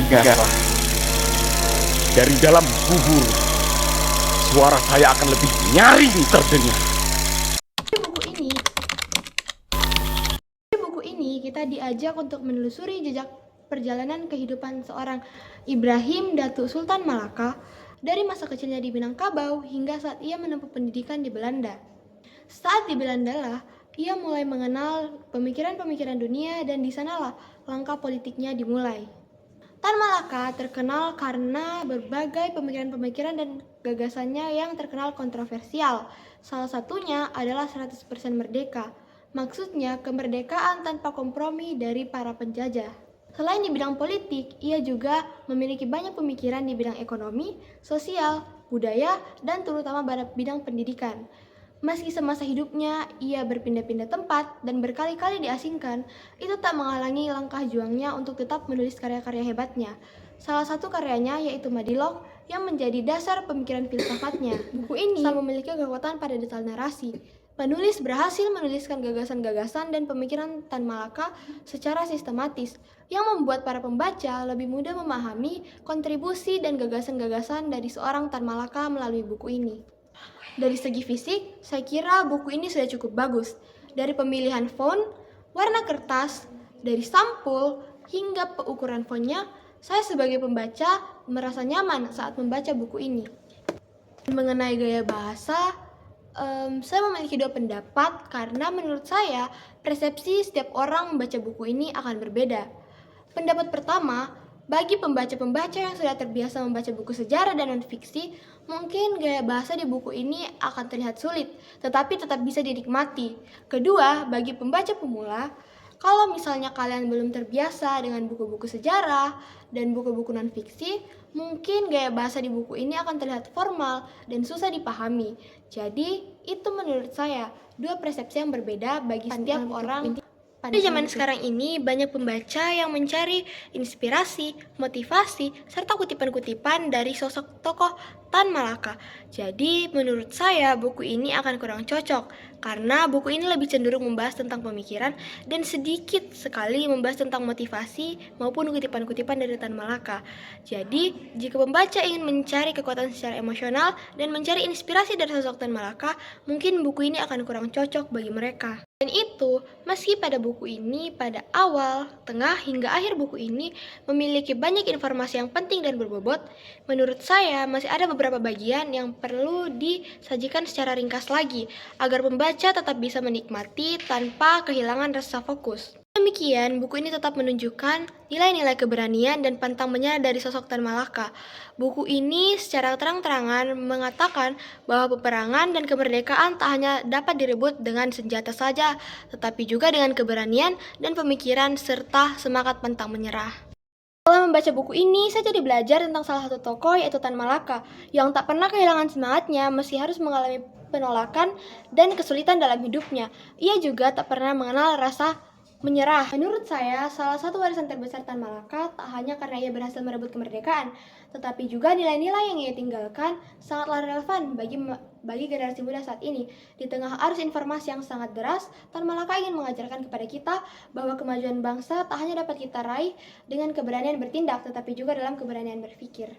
Ingatlah, dari dalam kubur, suara saya akan lebih nyaring terdengar. Di buku ini kita diajak untuk menelusuri jejak perjalanan kehidupan seorang Ibrahim Datuk Sultan Malaka dari masa kecilnya di Minangkabau hingga saat ia menempuh pendidikan di Belanda. Saat di Belanda lah, ia mulai mengenal pemikiran-pemikiran dunia dan di sanalah langkah politiknya dimulai. Tan Malaka terkenal karena berbagai pemikiran-pemikiran dan gagasannya yang terkenal kontroversial. Salah satunya adalah 100% merdeka. Maksudnya kemerdekaan tanpa kompromi dari para penjajah. Selain di bidang politik, ia juga memiliki banyak pemikiran di bidang ekonomi, sosial, budaya, dan terutama pada bidang pendidikan. Meski semasa hidupnya ia berpindah-pindah tempat dan berkali-kali diasingkan, itu tak menghalangi langkah juangnya untuk tetap menulis karya-karya hebatnya. Salah satu karyanya yaitu Madilog yang menjadi dasar pemikiran filsafatnya. Buku ini selalu memiliki kekuatan pada detail narasi. Penulis berhasil menuliskan gagasan-gagasan dan pemikiran Tan Malaka secara sistematis, yang membuat para pembaca lebih mudah memahami kontribusi dan gagasan-gagasan dari seorang Tan Malaka melalui buku ini. Dari segi fisik, saya kira buku ini sudah cukup bagus. Dari pemilihan font, warna kertas, dari sampul, hingga ukuran fontnya, saya sebagai pembaca merasa nyaman saat membaca buku ini. Mengenai gaya bahasa, saya memiliki dua pendapat karena menurut saya persepsi setiap orang membaca buku ini akan berbeda. Pendapat pertama, bagi pembaca-pembaca yang sudah terbiasa membaca buku sejarah dan non-fiksi, mungkin gaya bahasa di buku ini akan terlihat sulit, tetapi tetap bisa dinikmati. Kedua, bagi pembaca pemula, kalau misalnya kalian belum terbiasa dengan buku-buku sejarah dan buku-buku non-fiksi, mungkin gaya bahasa di buku ini akan terlihat formal dan susah dipahami. Jadi, itu menurut saya dua persepsi yang berbeda bagi setiap orang. Pada zaman sekarang ini, banyak pembaca yang mencari inspirasi, motivasi, serta kutipan-kutipan dari sosok tokoh Tan Malaka. Jadi, menurut saya buku ini akan kurang cocok, karena buku ini lebih cenderung membahas tentang pemikiran dan sedikit sekali membahas tentang motivasi maupun kutipan-kutipan dari Tan Malaka. Jadi, jika pembaca ingin mencari kekuatan secara emosional dan mencari inspirasi dari sosok Tan Malaka, mungkin buku ini akan kurang cocok bagi mereka. Dan itu, meski pada buku ini pada awal, tengah, hingga akhir buku ini memiliki banyak informasi yang penting dan berbobot, menurut saya masih ada beberapa bagian yang perlu disajikan secara ringkas lagi, agar pembaca tetap bisa menikmati tanpa kehilangan rasa fokus. Demikian, buku ini tetap menunjukkan nilai-nilai keberanian dan pantang menyerah dari sosok Tan Malaka. Buku ini secara terang-terangan mengatakan bahwa peperangan dan kemerdekaan tak hanya dapat direbut dengan senjata saja, tetapi juga dengan keberanian dan pemikiran serta semangat pantang menyerah. Setelah membaca buku ini, saya jadi belajar tentang salah satu tokoh yaitu Tan Malaka, yang tak pernah kehilangan semangatnya meski harus mengalami penolakan dan kesulitan dalam hidupnya. Ia juga tak pernah mengenal rasa menyerah. Menurut saya, salah satu warisan terbesar Tan Malaka tak hanya karena ia berhasil merebut kemerdekaan, tetapi juga nilai-nilai yang ia tinggalkan sangatlah relevan bagi generasi muda saat ini. Di tengah arus informasi yang sangat deras, Tan Malaka ingin mengajarkan kepada kita bahwa kemajuan bangsa tak hanya dapat kita raih dengan keberanian bertindak, tetapi juga dalam keberanian berpikir.